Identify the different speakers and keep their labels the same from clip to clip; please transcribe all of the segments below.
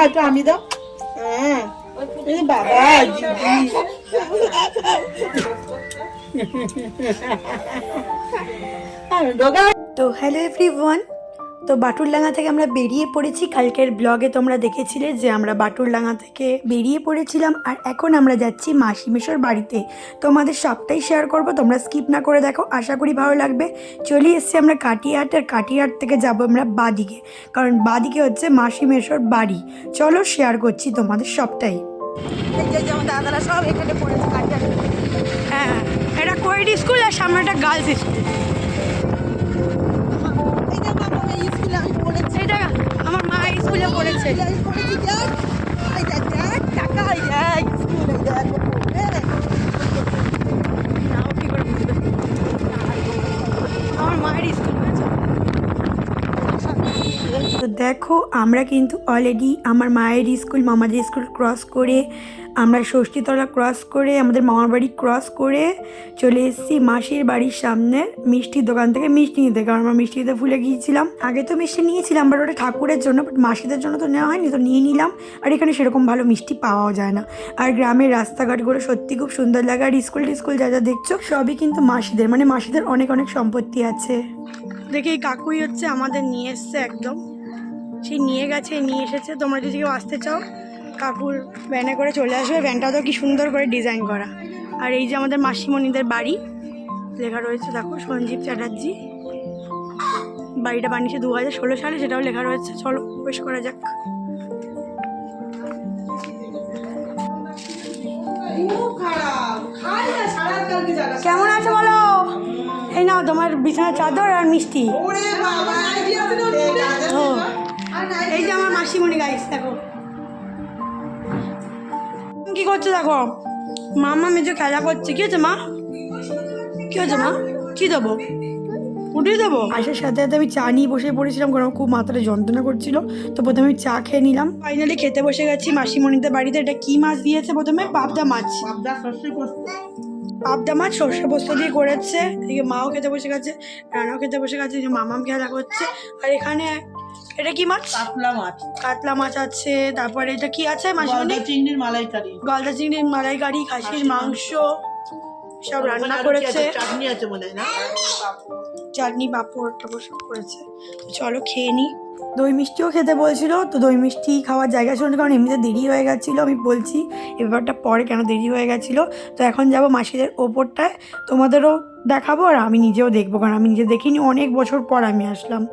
Speaker 1: একটু আমি দাও। হ্যাঁ বাবা
Speaker 2: তো হ্যালো এভরিওয়ান, তো বাটুরডাঙ্গা থেকে আমরা বেরিয়ে পড়েছি। কালকের ব্লগে তোমরা দেখেছিলে যে আমরা বাটুরডাঙ্গা থেকে বেরিয়ে পড়েছিলাম, আর এখন আমরা যাচ্ছি মাসি মেশোর বাড়িতে। তোমাদের সবটাই শেয়ার করব, তোমরা স্কিপ না করে দেখো, আশা করি ভালো লাগবে। চলে এসেছি আমরা কাটিহাট, আর কাটিহাট থেকে যাবো আমরা বাদিকে, কারণ বাদিকে হচ্ছে মাসি মেশোর বাড়ি। চলো শেয়ার করছি তোমাদের সবটাই। দাদারা সব এখানে পড়েছে কাটিহাট। হ্যাঁ, এটা কোয়েড স্কুল আর সামনে একটা গার্লস স্কুল। আমার মা স্কুলে পড়েছে। আমার মায়ের স্কুল হয়েছে। তো দেখো আমরা কিন্তু অলরেডি আমার মায়ের স্কুল, মামাদের স্কুল ক্রস করে, আমরা ষষ্ঠীতলা ক্রস করে, আমাদের মামার বাড়ি ক্রস করে চলে এসেছি মাসির বাড়ির সামনে মিষ্টির দোকান থেকে মিষ্টি নিতে, কারণ আমরা মিষ্টি নিতে ভুলে গিয়েছিলাম। আগে তো মিষ্টি নিয়েছিলাম, বাট ওটা ঠাকুরের জন্য, বাট মাসিদের জন্য তো নেওয়া হয়নি, তো নিয়ে নিলাম। আর এখানে সেরকম ভালো মিষ্টি পাওয়াও যায় না। আর গ্রামের রাস্তাঘাটগুলো সত্যি খুব সুন্দর লাগে। আর স্কুল টিস্কুল যা যা দেখছো সবই কিন্তু মাসিদের, মানে মাসিদের অনেক অনেক সম্পত্তি আছে। দেখি এই কাকুই হচ্ছে আমাদের নিয়ে এসছে, একদম সেই নিয়ে গেছে, নিয়ে এসেছে। তোমরা যদি কেউ আসতে চাও কাকুর ভ্যানে করে চলে আসবে। ভ্যানটা তো কি সুন্দর করে ডিজাইন করা। আর এই যে আমাদের মাসিমণিদের বাড়ি লেখা রয়েছে, দেখো সঞ্জীব চ্যাটার্জি বাড়িটা বানিয়েছে 2016 সালে, সেটাও লেখা রয়েছে। চলো প্রবেশ করা যাক। কেমন আছে বলো? এই নাও তোমার বিছানার চাদর আর মিষ্টি। এই যে আমার মাসিমণি গাইস, দেখো কি করছে, দেখো মামা মেজো খেলা করছে। কি হচ্ছে মা? কি হচ্ছে মা? কি দেবো? উঠিয়ে দেবো? আসার সাথে সাথে আমি চা নিয়ে বসে পড়েছিলাম, কারণ খুব মাথাটা যন্ত্রণা করছিল। তো প্রথমে আমি চা খেয়ে নিলাম। ফাইনালি খেতে বসে গেছি মাসিমণিদের বাড়িতে। এটা কি মাছ দিয়েছে? প্রথমে পাবদা মাছ, পাবদা মাছ সর্ষে পোস্ত দিয়ে করেছে। এদিকে মাও খেতে বসে গেছে, রানাও খেতে বসে গেছে, যে মামাম খেলা করছে। আর এখানে এটা কি মাছ? কাতলা মাছ। কাতলা মাছ আছে। তারপরে এটা কি আছে? গলদা চিংড়ির মালাইকারি, গলদা চিংড়ির মালাইকারি, খাসির মাংস সব রান্না করেছে। চাটনি আছে মনে হয় না? চাটনি, পাঁপড় টাপড় সব করেছে। তো চলো খেয়ে নিই। দই মিষ্টিও খেতে বলছিল, তো দই মিষ্টি খাওয়ার জায়গা ছিল না, কারণ এমনিতে দেরি হয়ে গেছিলো। আমি বলছি এ ব্যাপারটা পরে কেন দেরি হয়ে গেছিলো। তো এখন যাব মাসিদের ওপরটায়, তোমাদেরও দেখাবো আর আমি নিজেও দেখবো, কারণ আমি নিজে দেখিনি, অনেক বছর পর আমি আসলাম।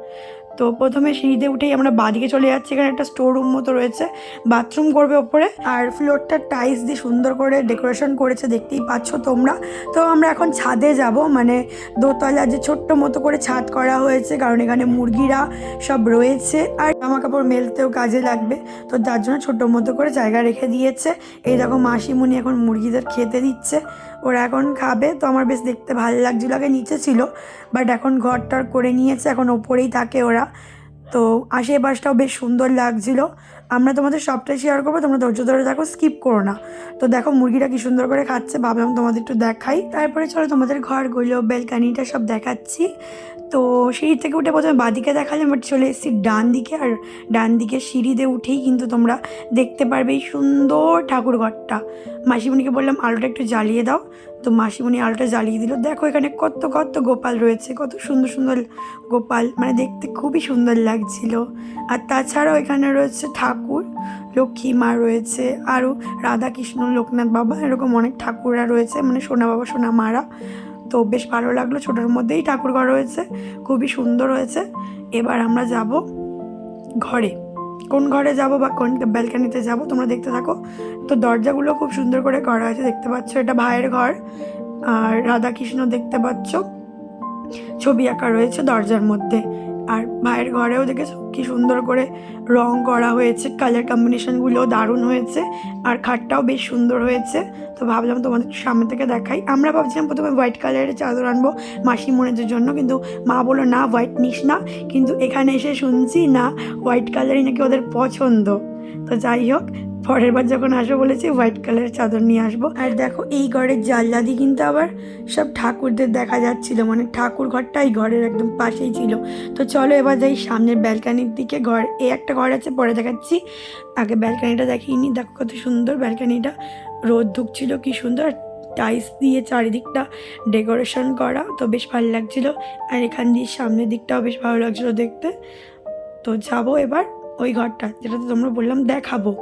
Speaker 2: তো প্রথমে সিঁড়িতে উঠেই আমরা বাদিকে চলে যাচ্ছি। এখানে একটা স্টোর রুম মতো রয়েছে, বাথরুম করবে ওপরে। আর ফ্লোরটা টাইলস দিয়ে সুন্দর করে ডেকোরেশন করেছে, দেখতেই পাচ্ছ তোমরা। তো আমরা এখন ছাদে যাব, মানে দোতলা যে ছোট্ট মতো করে ছাদ করা হয়েছে, কারণ এখানে মুরগিরা সব রয়েছে আর জামা কাপড় মেলতেও কাজে লাগবে। তো তার জন্য ছোট্ট মতো করে জায়গা রেখে দিয়েছে। এই দেখো মাসিমণি এখন মুরগিদের খেতে দিচ্ছে, ওরা এখন খাবে। তো আমার বেশ দেখতে ভালো লাগছিলো। আগে নিচে ছিল, বাট এখন ঘরটার করে নিয়েছে, এখন ওপরেই থাকে ওরা। তো আশেপাশটাও বেশ সুন্দর লাগছিল। আমরা তোমাদের সবটাই শেয়ার করবো, তোমরা ধৈর্য ধরে দেখো, স্কিপ করো না। তো দেখো মুরগিটা কি সুন্দর করে খাচ্ছে, ভাবলাম তোমাদের একটু দেখাই। তারপরে চলো তোমাদের ঘরগুলো, বেলকানিটা সব দেখাচ্ছি। তো সিঁড়ি থেকে উঠে প্রথমে বাঁদিকে দেখালাম, বাট চলে এসেছি ডান দিকে। আর ডান দিকে সিঁড়িতে উঠেই কিন্তু তোমরা দেখতে পারবে এই সুন্দর ঠাকুর ঘরটা। মাসিমণিকে বললাম আলোটা একটু জ্বালিয়ে দাও, তো মাসিমণি আলোটা জ্বালিয়ে দিল। দেখো এখানে কত কত গোপাল রয়েছে, কত সুন্দর সুন্দর গোপাল, মানে দেখতে খুবই সুন্দর লাগছিল। আর তাছাড়াও এখানে রয়েছে ঠাকুর, লক্ষ্মী মা রয়েছে, আরও রাধাকৃষ্ণ, লোকনাথ বাবা, এরকম অনেক ঠাকুররা রয়েছে, মানে সোনা বাবা সোনা মারা। তো বেশ ভালো লাগলো, ছোটোর মধ্যেই ঠাকুর ঘর রয়েছে, খুবই সুন্দর হয়েছে। এবার আমরা যাব ঘরে। কোন ঘরে যাব বা কোন ব্যালকানিতে যাব তোমরা দেখতে থাকো। তো দরজাগুলো খুব সুন্দর করে করা হয়েছে, দেখতে পাচ্ছ এটা ভাইয়ের ঘর। আর রাধাকৃষ্ণ দেখতে পাচ্ছ ছবি আঁকা রয়েছে দরজার মধ্যে। আর ভাইয়ের ঘরেও দেখেছো কি সুন্দর করে রং করা হয়েছে, কালার কম্বিনেশনগুলো দারুণ হয়েছে। আর খাটটাও বেশ সুন্দর হয়েছে। তো ভাবলাম তোমাদের সামনে থেকে দেখাই। আমরা ভাবছিলাম প্রথমে হোয়াইট কালারের চাদর আনবো মাসিমণিদের জন্য, কিন্তু মা বললো না হোয়াইট নিস না। কিন্তু এখানে এসে শুনছি না হোয়াইট কালারই নাকি ওদের পছন্দ। তো যাই হোক, পরের বার যখন আসবো বলেছি হোয়াইট কালারের চাদর নিয়ে আসবো। আর দেখো এই ঘরের জানলা দিয়ে কিন্তু আবার সব ঠাকুরদের দেখা যাচ্ছিল, মানে ঠাকুর ঘরটা এই ঘরের একদম পাশেই ছিল। তো চলো এবার যাই সামনের ব্যালকানির দিকে। ঘর এই একটা ঘর আছে, পরে দেখাচ্ছি, আগে ব্যালকানিটা দেখিয়ে। দেখো কত সুন্দর ব্যালকানিটা, রোদ ঢুকছিল কি সুন্দর, টাইলস দিয়ে চারিদিকটা ডেকোরেশন করা, তো বেশ ভালো লাগছিল। আর এখান দিয়ে সামনের দিকটাও বেশ ভালো লাগছিল দেখতে। তো যাবো এবার ওই ঘরটা যেটা তো তোমরা বললাম দেখাবো।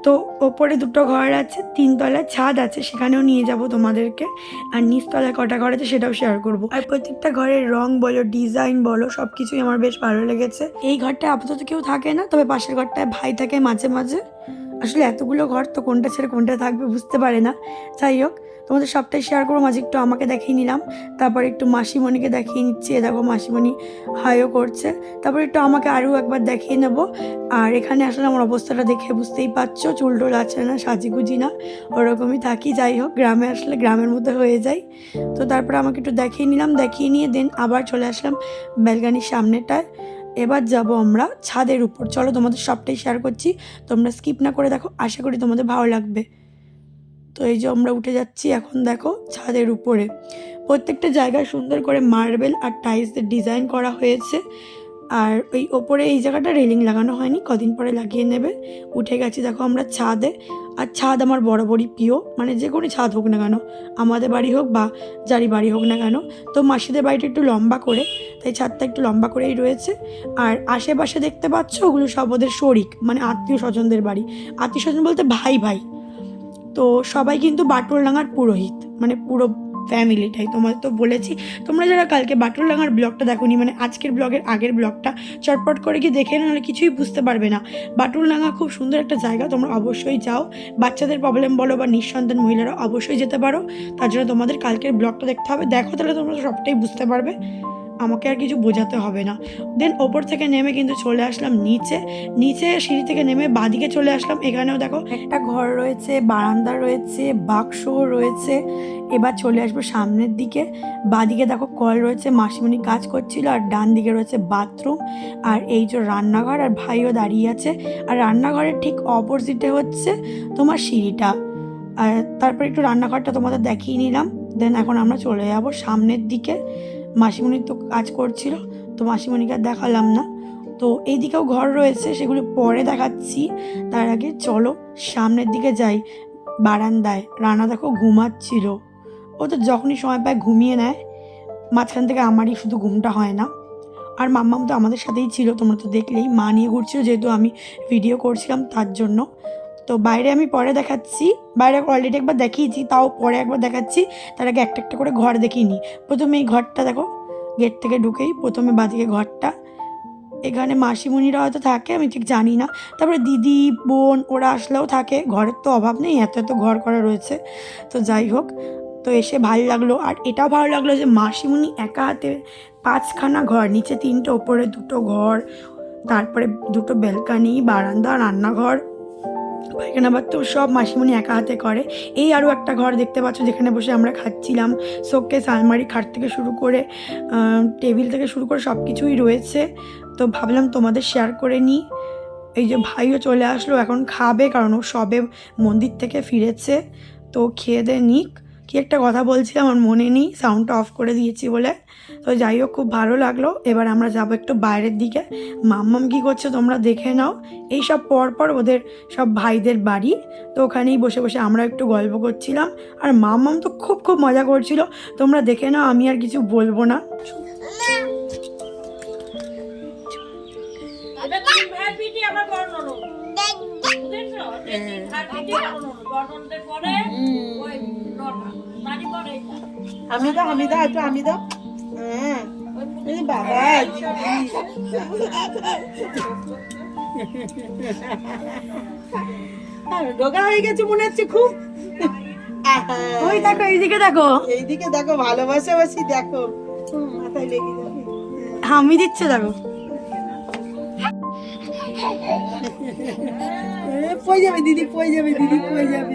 Speaker 2: তো ওপরে দুটো ঘর আছে, 3 তলায় ছাদ আছে, সেখানেও নিয়ে যাব তোমাদেরকে। আর নিচতলায় কটা ঘর আছে সেটাও শেয়ার করব। আর প্রত্যেকটা ঘরের রং বলো, ডিজাইন বলো, সব কিছুই আমার বেশ ভালো লেগেছে। এই ঘরটায় আপাতত কেউ থাকে না, তবে পাশের ঘরটায় ভাই থাকে মাঝে মাঝে। আসলে এতগুলো ঘর তো কোনটা ছেড়ে কোনটা থাকবে বুঝতে পারে না। যাই হোক, তোমাদের সবটাই শেয়ার করবো। মাঝে একটু আমাকে দেখিয়ে নিলাম, তারপর একটু মাসিমণিকে দেখিয়ে নিচ্ছি। দেখো মাসিমণি হাইও করছে, তারপর একটু আমাকে আরও একবার দেখিয়ে নেব। আর এখানে আসলে আমার অবস্থাটা দেখে বুঝতেই পারছো, চুল টোল আছে না, সাজিগুজি না, ওরকমই থাকি। যাই হোক, গ্রামে আসলে গ্রামের মধ্যে হয়ে যায়। তো তারপরে আমাকে একটু দেখিয়ে নিলাম, দেখিয়ে নিয়ে দেন আবার চলে আসলাম ব্যালকানির সামনেটায়। এবার যাব আমরা ছাদের উপর। চলো তোমাদের সবটাই শেয়ার করছি, তোমরা স্কিপ না করে দেখো, আশা করি তোমাদের ভালো লাগবে। তো এই যে আমরা উঠে যাচ্ছি এখন, দেখো ছাদের উপরে প্রত্যেকটা জায়গায় সুন্দর করে মার্বেল আর টাইলসের ডিজাইন করা হয়েছে। আর ওই ওপরে এই জায়গাটা রেলিং লাগানো হয়নি, কদিন পরে লাগিয়ে নেবে। উঠে গেছি দেখো আমরা ছাদে। আর ছাদ আমার বরাবরই প্রিয়, মানে যে কোনো ছাদ হোক না কেন, আমাদের বাড়ি হোক বা যারই বাড়ি হোক না কেন। তো মাসিদের বাড়িটা একটু লম্বা করে, তাই ছাদটা একটু লম্বা করেই রয়েছে। আর আশেপাশে দেখতে পাচ্ছ ওগুলো সব ওদের শরিক, মানে আত্মীয় স্বজনদের বাড়ি। আত্মীয় স্বজন বলতে ভাই ভাই। তো সবাই কিন্তু বাটুলডাঙ্গার পুরোহিত, মানে পুরো ফ্যামিলিটাই। তোমাদের তো বলেছি, তোমরা যারা কালকে বাটুলডাঙ্গার ব্লগটা দেখোনি, মানে আজকের ব্লগের আগের ব্লগটা চটপট করে গিয়ে দেখে নাহলে কিছুই বুঝতে পারবে না। বাটুলডাঙ্গা খুব সুন্দর একটা জায়গা, তোমরা অবশ্যই যাও। বাচ্চাদের প্রবলেম বলো বা নিঃসন্তান মহিলারা অবশ্যই যেতে পারো। তার জন্য তোমাদের কালকের ব্লগটা দেখতে হবে, দেখো তাহলে তোমরা সবটাই বুঝতে পারবে, আমাকে আর কিছু বোঝাতে হবে না। দেন ওপর থেকে নেমে কিন্তু চলে আসলাম নিচে। নিচে সিঁড়ি থেকে নেমে বাদিকে চলে আসলাম। এখানেও দেখো একটা ঘর রয়েছে, বারান্দা রয়েছে, বাক্সও রয়েছে। এবার চলে আসবো সামনের দিকে। বাদিকে দেখো কল রয়েছে, মাসিমণি কাজ করছিল। আর ডান দিকে রয়েছে বাথরুম, আর এই যে রান্নাঘর, আর ভাইও দাঁড়িয়ে আছে। আর রান্নাঘরের ঠিক অপোজিটে হচ্ছে তোমার সিঁড়িটা। আর তারপর একটু রান্নাঘরটা তোমাদের দেখিয়ে নিলাম। দেন এখন আমরা চলে যাবো সামনের দিকে। মাসিমণি তো কাজ করছিল, তো মাসিমণিকে আর দেখালাম না। তো এই দিকেও ঘর রয়েছে, সেগুলো পরে দেখাচ্ছি। তার আগে চলো সামনের দিকে যাই। বারান্দায় রানা দেখো ঘুমাচ্ছিল, ও তো যখনই সময় পায় ঘুমিয়ে নেয়। মাঝখান থেকে আমারই শুধু ঘুমটা হয় না। আর মাম্মাম তো আমাদের সাথেই ছিল, তোমরা তো দেখলেই, মা নিয়ে ঘুরছিল যেহেতু আমি ভিডিও করছিলাম তার জন্য। তো বাইরে আমি পরে দেখাচ্ছি, বাইরে অলরেডি একবার দেখিয়েছি, তাও পরে একবার দেখাচ্ছি। তার আগে একটা একটা করে ঘর দেখিয়ে নিই। প্রথমে এই ঘরটা দেখো, গেট থেকে ঢুকেই প্রথমে বাদিকে ঘরটা। এখানে মাসিমণিরা হয়তো থাকে, আমি ঠিক জানি না। তারপরে দিদি বোন ওরা আসলেও থাকে, ঘরের তো অভাব নেই, এত এত ঘর করা রয়েছে। তো যাই হোক, তো এসে ভালো লাগলো। আর এটাও ভালো লাগলো যে মাসিমণি একা হাতে 5খানা ঘর, নিচে 3টে, ওপরে 2টো ঘর, তারপরে 2টো ব্যালকানি, বারান্দা, রান্নাঘর, পায়খানা বাথরুম সব মাসিমণি একা হাতে করে। এই আরও একটা ঘর দেখতে পাচ্ছ যেখানে বসে আমরা খাচ্ছিলাম। শোকেস, আলমারি, খাট থেকে শুরু করে টেবিল থেকে শুরু করে সব কিছুই রয়েছে। তো ভাবলাম তোমাদের শেয়ার করে নিই। এই যে ভাইও চলে আসলো, এখন খাবে, কারণ ও সবে মন্দির থেকে ফিরেছে। তো খেয়ে দে নিক। কি একটা কথা বলছিলাম আমার মনে নেই, সাউন্ডটা অফ করে দিয়েছি বলে। তো যাই হোক, খুব ভালো লাগলো। এবার আমরা যাবো একটু বাইরের দিকে। মাম্মাম কী করছে তোমরা দেখে নাও। এই সব পর ওদের সব ভাইদের বাড়ি, তো ওখানেই বসে বসে আমরা একটু গল্প করছিলাম। আর মাম্মাম তো খুব খুব মজা করছিল, তোমরা দেখে নাও, আমি আর কিছু বলবো না।
Speaker 1: আমি দাও একটু, আমি দাও। বাবা ডোগা হয়ে গেছে মনে হচ্ছে খুব।
Speaker 2: ওই দেখো, এইদিকে দেখো,
Speaker 1: এইদিকে দেখো, ভালোবাসাবাসি দেখো, মাথায় লেগে যাবে।
Speaker 2: হামি দিচ্ছে দেখো।
Speaker 1: পড়ে যাবে দিদি, পড়ে যাবে দিদি, পড়ে যাবে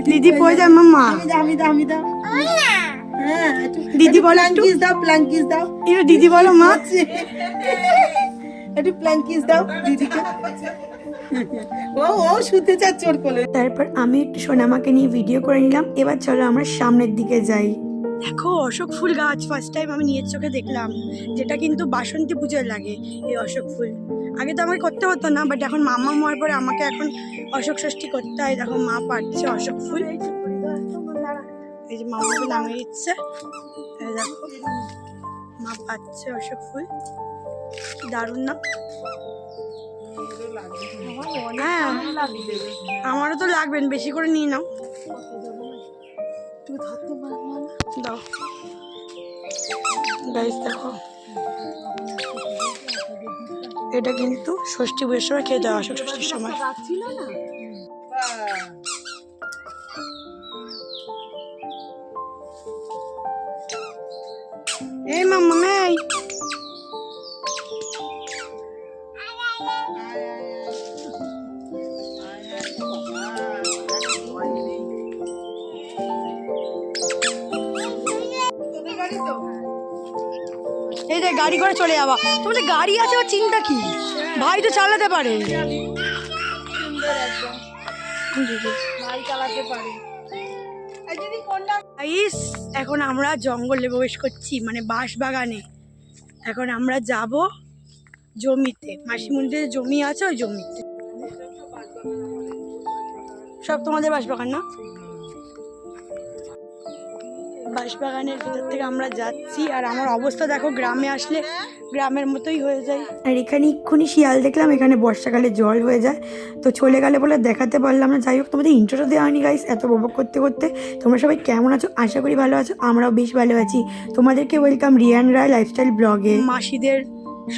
Speaker 2: দিদি, পড়ে যাবে মাম্মা।
Speaker 1: আমি দাও, আমি দাও। হ্যাঁ,
Speaker 2: দিদি বলো,
Speaker 1: প্ল্যাঙ্কিস দাও, প্ল্যাঙ্কিস দাও।
Speaker 2: এবার দিদি বলো মা,
Speaker 1: একটু প্ল্যাঙ্কিস দাও দিদিকে। ও শুতে চাচ্ছে ওর কোলে।
Speaker 2: তারপর আমি একটু সোনামাকে নিয়ে ভিডিও করে নিলাম। এবার চলো আমরা সামনের দিকে যাই। দেখো অশোক ফুল গাছ ফার্স্ট টাইম আমি নিজের চোখে দেখলাম, যেটা কিন্তু বাসন্তী পুজোয় লাগে এই অশোক ফুল। আগে তো আমাকে করতে হতো না, বাট এখন মামা হওয়ার পরে আমাকে এখন অশোক ষষ্ঠী করতে হয়। দেখো মা পাচ্ছে অশোক ফুল, এই যে মামাকে নামিয়ে দিচ্ছে, এই দেখো মা পাচ্ছে অশোক ফুল, কি দারুণ না? হ্যাঁ আমারও তো লাগবেন, বেশি করে নিয়ে নাও। দাও গাইস দেখো, এটা কিন্তু ষষ্ঠী পুজোর সময় খেতে হয়, অশোক ষষ্ঠীর সময়। এই মাম্মা এই এই যে গাড়ি করে চলে যাবা। তোমাদের গাড়ি আছে, ওর চিন্তা কি? ভাই তো চালাতে পারে,
Speaker 1: ভাই চালাতে পারে।
Speaker 2: এখন আমরা জঙ্গলে প্রবেশ করছি, মানে বাঁশ বাগানে। এখন আমরা যাব জমিতে, মাসিমুনিদের জমি আছে, ওই জমিতে। সব তোমাদের বাঁশবাগান না? বাঁশবাগানের ভিতর থেকে আমরা যাচ্ছি, আর আমার অবস্থা দেখো, গ্রামে আসলে গ্রামের মতোই হয়ে যায়। আর এখানে এক্ষুনি শিয়াল দেখলাম, এখানে বর্ষাকালে জল হয়ে যায়, তো চলে গেলে বলে দেখাতে পারলাম না। যাই হোক, তোমাদের ইন্ট্রোটা দেওয়া হয়নি গাইস, এত বকবক করতে করতে। তোমরা সবাই কেমন আছো? আশা করি ভালো আছো, আমরাও বেশ ভালো আছি। তোমাদেরকে ওয়েলকাম রিয়ান রায় লাইফস্টাইল ব্লগে। মাসিদের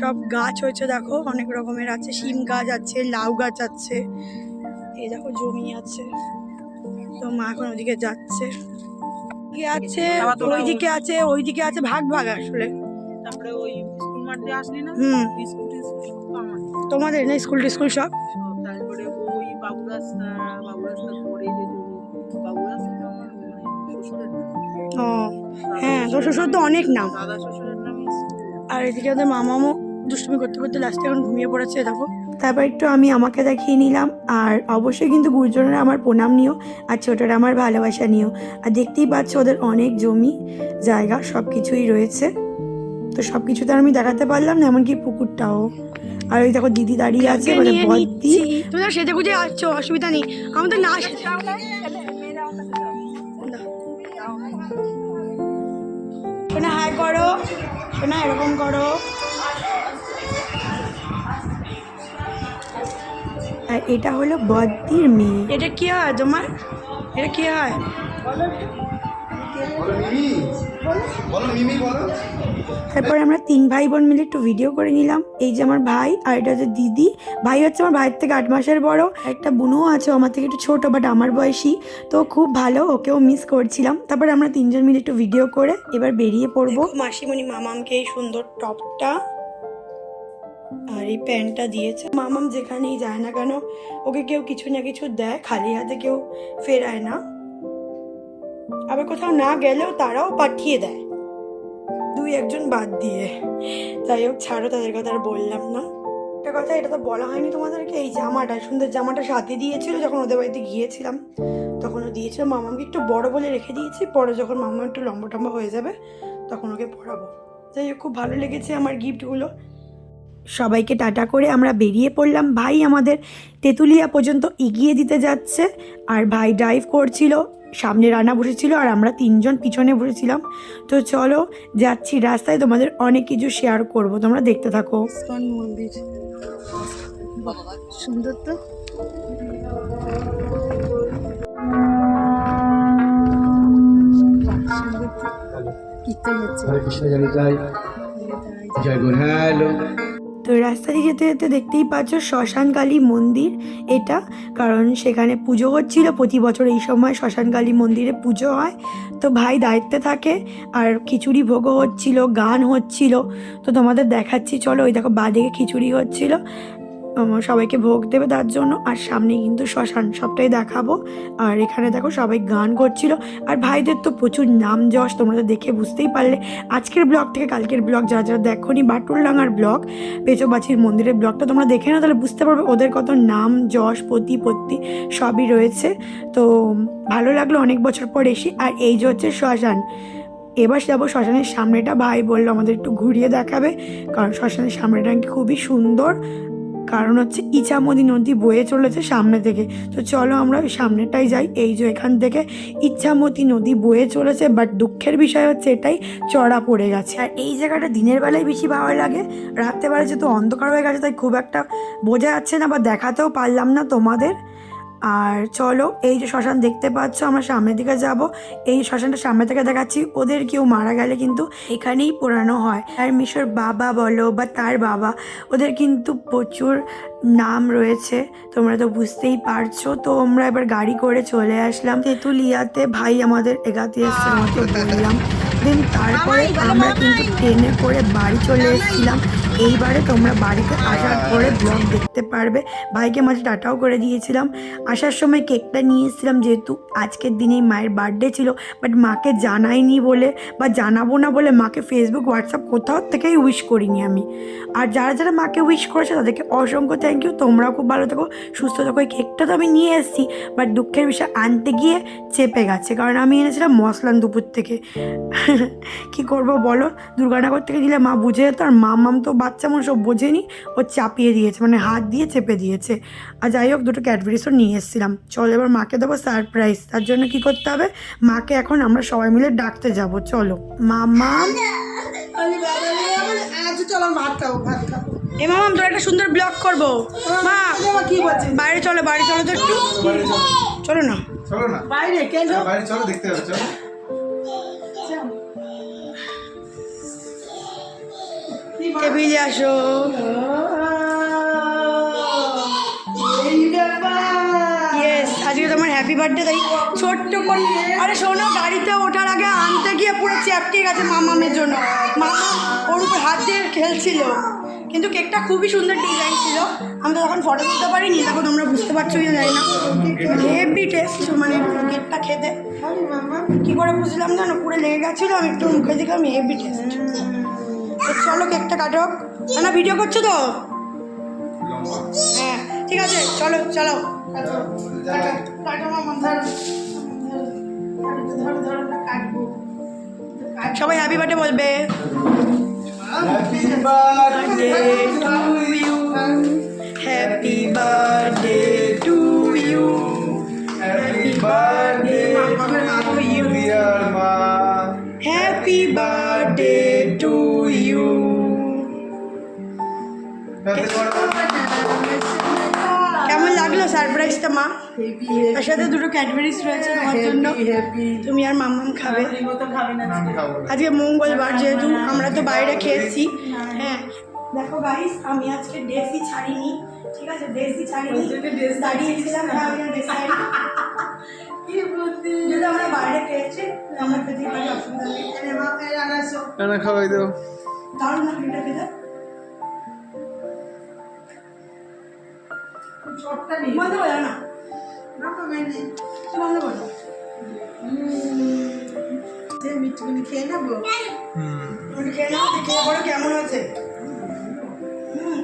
Speaker 2: সব গাছ হয়েছে দেখো, অনেক রকমের আছে, শিম গাছ আছে, লাউ গাছ আছে, এই দেখো জমি আছে। তো মা এখন ওদিকে যাচ্ছে, আছে ওইদিকে আছে, ওইদিকে আছে, ভাগ ভাগ আসলে।
Speaker 1: তারপরে ওই স্কুল মাঠ দিয়ে আসলি না, স্কুল
Speaker 2: তোমাদের না স্কুল টিস্কুল সব।
Speaker 1: তারপরে ওই বাবু রাস্তা পরে যে বাবু রাস্তা আমার শ্বশুরের নাম।
Speaker 2: ও হ্যাঁ, তোর শ্বশুর তো অনেক নাম।
Speaker 1: দাদা শ্বশুরের নাম।
Speaker 2: আর এদিকে ওদের মামামও দুষ্টুমি করতে করতে লাস্টে এখন ঘুমিয়ে পড়েছে দেখো। তারপর একটু আমি আমাকে দেখিয়ে নিলাম, আর অবশ্যই কিন্তু গুরুজনেরা আমার প্রণাম নিও, আর ছোটরা আমার ভালোবাসা নিও। আর দেখতেই পাচ্ছ ওদের অনেক জমি জায়গা সব কিছুই রয়েছে, তো সব কিছু তো আমি দেখাতে পারলাম না, এমনকি পুকুরটাও। আর ওই দেখো দিদি দাঁড়িয়ে আছে, মানে বদ্দি। তুমি তো সেজে গুজে আসছো, অসুবিধা নেই, আমাদের না শোনা হাই করো, শোনা এরকম করো। আর এটা হলো বদ্দির মেয়ে। এটা কি হয় তোমার? এটা কি হয়? তারপরে আমরা 3 ভাই বোন মিলে একটু ভিডিও করে নিলাম। এই যে আমার ভাই, আর এটা হচ্ছে দিদি। ভাই হচ্ছে আমার ভাইয়ের থেকে 8 মাসের বড়। একটা বোনও আছে আমার থেকে একটু ছোট, বাট আমার বয়সী, তো খুব ভালো, ওকেও মিস করছিলাম। তারপরে আমরা 3 জন মিলে একটু ভিডিও করে এবার বেরিয়ে পড়বো। মাসিমণি মামামকে এই সুন্দর টপটা আর এই প্যান্টটা দিয়েছে। মামাম যেখানেই যায় না কেন, ওকে কেউ কিছু না কিছু দেয়, খালি হাতে কেউ ফেরায় না। আবার কোথাও না গেলেও তারাও পাঠিয়ে দেয়, 2-1 বাদ দিয়ে। যাই হোক ছাড়ো, তাদের কথা আর বললাম না। একটা কথা, এটা তো বলা হয়নি তোমাদেরকে, এই জামাটা, সুন্দর জামাটা সাথে দিয়েছিল যখন ওদের বাড়িতে গিয়েছিলাম, তখনও দিয়েছিল। মামাকে একটু বড় বলে রেখে দিয়েছি, পরে যখন মামা একটু লম্বা টম্বা হয়ে যাবে তখন ওকে পরাবো। যাই হোক, খুব ভালো লেগেছে আমার গিফটগুলো। সবাইকে টাটা করে আমরা বেরিয়ে পড়লাম। ভাই আমাদের তেঁতুলিয়া পর্যন্ত এগিয়ে দিতে যাচ্ছে, আর ভাই ড্রাইভ করছিল, সামনে রান্না বসেছিল, আর আমরা 3 জন পিছনে বসেছিলাম। তো চলো যাচ্ছি রাস্তায়, তোমাদের অনেক কিছু শেয়ার করব, তোমরা দেখতে থাকো।
Speaker 1: ইসকন মন্দির সুন্দর তো।
Speaker 2: তো রাস্তা দিয়ে যেতে যেতে দেখতেই পাচ্ছ শ্মশানকালী মন্দির এটা, কারণ সেখানে পুজো হচ্ছিল। প্রতি বছর এই সময় শ্মশানকালী মন্দিরে পুজো হয়, তো ভাই দায়িত্বে থাকে, আর খিচুড়ি ভোগও হচ্ছিল, গান হচ্ছিল, তো তোমাদের দেখাচ্ছি চলো। ওই দেখো বাঁদিকে খিচুড়ি হচ্ছিল, সবাইকে ভোগ দেবে তার জন্য। আর সামনে কিন্তু শ্মশান, সবটাই দেখাবো। আর এখানে দেখো সবাই গান করছিল। আর ভাইদের তো প্রচুর নাম যশ, তোমরা তো দেখে বুঝতেই পারলে আজকের ব্লগ থেকে। কালকের ব্লগ যারা যারা দেখোনি, বাটুলডাঙ্গার ব্লগ, পেঁচোবাছির মন্দিরের ব্লগটা তোমরা দেখে না, তাহলে বুঝতে পারবে ওদের কত নাম যশ প্রতিপত্তি সবই রয়েছে। তো ভালো লাগলো অনেক বছর পর এসে। আর এই যে হচ্ছে শ্মশান, এবার যাবো শ্মশানের সামনেটা। ভাই বললো আমাদের একটু ঘুরিয়ে দেখাবে, কারণ শ্মশানের সামনেটা খুবই সুন্দর, কারণ হচ্ছে ইছামতি নদী বয়ে চলেছে সামনে থেকে। তো চলো আমরা ওই সামনেটাই যাই। এই যে এখান থেকে ইছামতি নদী বয়ে চলেছে, বাট দুঃখের বিষয় হচ্ছে এটাই চড়া পড়ে গেছে। আর এই জায়গাটা দিনের বেলায় বেশি ভালো লাগে, রাত্রেবেলায় যেহেতু অন্ধকার হয়ে গেছে তাই খুব একটা বোঝা যাচ্ছে না বা দেখাতেও পারলাম না তোমাদের। আর চলো, এই যে শ্মশান দেখতে পাচ্ছ, আমরা সামনের দিকে যাব। এই শ্মশানটা সামনে থেকে দেখাচ্ছি। ওদের কেউ মারা গেলে কিন্তু এখানেই পোড়ানো হয়। আর মিশর বাবা বলো বা তার বাবা, ওদের কিন্তু প্রচুর নাম রয়েছে, তোমরা তো বুঝতেই পারছো। তো আমরা এবার গাড়ি করে চলে আসলাম তেঁতুলিয়াতে। ভাই আমাদের এগাতে এসছে, আমাকে বললাম। দেন তারপরে আমরা কিন্তু ট্রেনে করে বাড়ি চলে এসেছিলাম। এইবারে তোমরা বাড়িতে আসার পরে ব্লগ দেখতে পারবে। ভাইকে মাঝে টাটাও করে দিয়েছিলাম। আসার সময় কেকটা নিয়ে এসেছিলাম, যেহেতু আজকের দিনেই মায়ের বার্থডে ছিল, বাট মাকে জানাইনি বলে বা জানাবো না বলে মাকে ফেসবুক হোয়াটসঅ্যাপ কোথাও থেকেই উইশ করিনি আমি। আর যারা যারা মাকে উইশ করেছে তাদেরকে অসংখ্য থ্যাংক ইউ। তোমরাও খুব ভালো থেকো, সুস্থ থাকো। এই কেকটা তো আমি নিয়ে এসেছি, বাট দুঃখের বিষয় আনতে গিয়ে চেপে গেছে, কারণ আমি এনেছিলাম মসলান দুপুর থেকে। কি করব বলো, দুর্গানগর থেকে দিলে মা বুঝে যেত, আর মাম তো বাচ্চা মানুষ সব বোঝেনি, ও চাপিয়ে দিয়েছে, মানে হাত দিয়ে চেপে দিয়েছে। আর যাই হোক, দুটো ক্যাডবেরিসও নিয়ে এসেছিলাম। চলো এবার মাকে দেবো সারপ্রাইজ। তার জন্য কি করতে হবে, মাকে এখন আমরা সবাই মিলে ডাকতে যাব। চলো মামা, এ মামাম তোর একটা সুন্দর ব্লগ করবো। মা কি বলছিস, বাইরে চলো, বাইরে চলো তো একটু, চলো না,
Speaker 3: চলো না বাইরে, কেন বাইরে চলো, দেখতে হবে, চলো।
Speaker 2: টেবিলে আসো। ইয়েস, আজকে তোমার হ্যাপি বার্থডে, তাই ছোট্ট করে। আরে শোনো, গাড়িতে ওঠার আগে আনতে গিয়ে পুরো চ্যাপটিয়ে গেছে মামামের জন্য। মামা ওর উপর হাত দিয়ে খেলছিল, কিন্তু কেকটা খুবই সুন্দর ডিজাইন ছিল। আমি তো তখন ফটো তুলতে পারিনি, তখন তোমরা বুঝতে পারছো কিনা জানি না। হেভি টেস্ট, মানে কেকটা খেতে কী করে বুঝলাম জানো, পুরো লেগে গেছিলো। আমি একটু মুখে দেখলাম হেভি টেস্ট। চলো কেকটা কাটো। না ভিডিও করছো তো? হ্যাঁ ঠিক আছে, চলো চলো। সবাই হ্যাপি বার্থডে বলবে।
Speaker 3: Happy birthday
Speaker 2: to you, happy birthday to you,
Speaker 3: happy birthday to you dear মা,
Speaker 2: হ্যাপি বার্থডে টু ইউ। কেমন লাগলো সারপ্রাইজটা মা? তার সাথে দুটো ক্যাডবেরিজ রয়েছে তোমার জন্য, তুমি আর মাম্মাম খাবে। আজকে মঙ্গলবার, যেহেতু আমরা তো বাইরে খেয়েছি। হ্যাঁ দেখো গাইস, আমি আজকে ড্রেসই ছাড়িনি, ঠিক আছে, ড্রেসই ছাড়িনি, দাঁড়িয়েছিলাম। যেহেতু আমরা বাইরে খেয়েছি, আমরা খেতে পারি, অসুবিধা নেই।
Speaker 3: খাওয়াই দেবো,
Speaker 2: দারুণ না ভিডিও খেতে। বন্ধ করো না, বন্ধ করো। মিষ্টিগুলি খেয়ে নেবো, খেয়ে নেবো, খেয়ে বলো কেমন হয়েছে।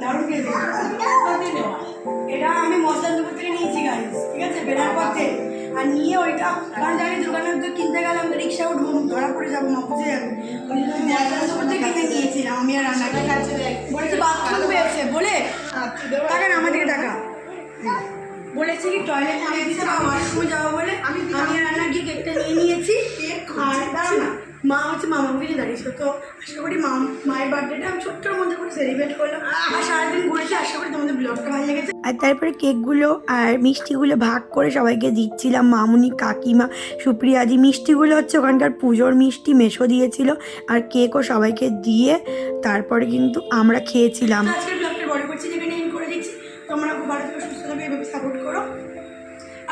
Speaker 2: দারুণ খেয়েছি। এটা আমি মশলা দুপুর থেকে নিয়েছি গাইস, ঠিক আছে, বেরার পথে। আর নিয়ে ওইটা, কারণ জানি দোকানের তো কিনতে গেলে আমি রিক্সা উঠবো, ধরা পড়ে যাবো, মা বুঝে যাবে। ওই জন্য মশলা দুপুর থেকে কিনে নিয়েছিলাম আমি আর রান্নাকে। বলেছে বাথরুম পেয়েছে বলে, টাকা না আমার দিকে টাকা বলেছে কি টয়লেট নিয়ে দিতে বা ওয়াশরুমে যাবো বলে আমি আর রান্না গিয়ে কেকটা নিয়ে নিয়েছি। আর দাঁড়া না, মা হচ্ছে মামাকে যে দাঁড়িয়েছিল। তো আশা করি মায়ের বার্থডেটা আমি ছোট্টর মধ্যে করে সেলিব্রেট করলাম, আর সারাদিন ঘুরেছি। আশা করি তোমাদের ব্লগটা ভালো লেগেছে। আর তারপরে কেকগুলো আর মিষ্টিগুলো ভাগ করে সবাইকে দিচ্ছিলাম, মামুনি, কাকিমা, সুপ্রিয়াদি। মিষ্টিগুলো হচ্ছে ওখানকার পুজোর মিষ্টি, মেশো দিয়েছিল, আর কেকও সবাইকে দিয়ে তারপরে কিন্তু আমরা খেয়েছিলাম। আজকের ব্লগটা বড় করছি, যেখানে এন্ড করে দিচ্ছি। তোমরা খুব ভালো থেকে সুস্থ থাকবে, এভাবে সাপোর্ট করো,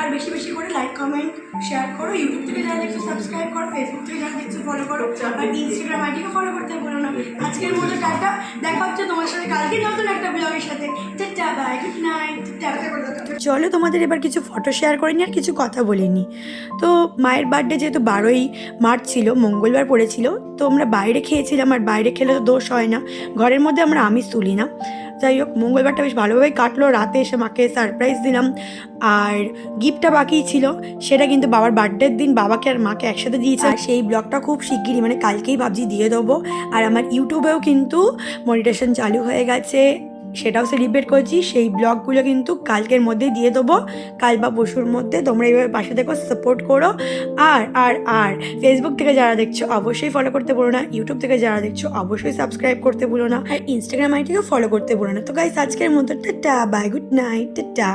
Speaker 2: আর বেশি বেশি করে লাইক, কমেন্ট শেয়ার করো, ইউটিউব থেকে যারা দেখছো সাবস্ক্রাইব করো, ফেসবুক থেকে যারা দেখছো ফলো করো, আর ইনস্টাগ্রাম আইডিকে ফলো করতে ভুলো না। আজকের মতো টাটা, দেখা হচ্ছে তোমার সাথে কালকে নতুন একটা ব্লগের সাথে। Tata, bye, good night. চলো তোমাদের এবার কিছু ফটো শেয়ার করে নি আর কিছু কথা বলিনি। তো মায়ের বার্থডে যেহেতু 12ই মার্চ ছিল, মঙ্গলবার পড়েছিল, তো আমরা বাইরে খেয়েছিলাম, আর বাইরে খেলে তো দোষ হয় না, ঘরের মধ্যে আমরা আমিষ তুলি না। যাই হোক, মঙ্গলবারটা বেশ ভালোভাবেই কাটলো। রাতে এসে মাকে সারপ্রাইজ দিলাম, আর গিফটটা বাকি ছিল, সেটা কিন্তু বাবার বার্থডের দিন বাবাকে আর মাকে একসাথে দিয়েছে। আর সেই ব্লগটা খুব শিগগিরই, মানে কালকেই ভাবছি দিয়ে দেবো। আর আমার ইউটিউবেও কিন্তু মনিটেশন চালু হয়ে গেছে, সেটাও সেলিব্রেট করছি। সেই ব্লগগুলো কিন্তু কালকের মধ্যেই দিয়ে দেবো, কাল বা পরশুর মধ্যে। তোমরা এইভাবে পাশে দেখো, সাপোর্ট করো। আর আর আর ফেসবুক থেকে যারা দেখছো অবশ্যই ফলো করতে ভুলো না, ইউটিউব থেকে যারা দেখছো অবশ্যই সাবস্ক্রাইব করতে ভুলো না, আর ইনস্টাগ্রাম আইডিকেও ফলো করতে ভুলো না। তো গাইস, আজকের মতো tata, bye, good night, tata.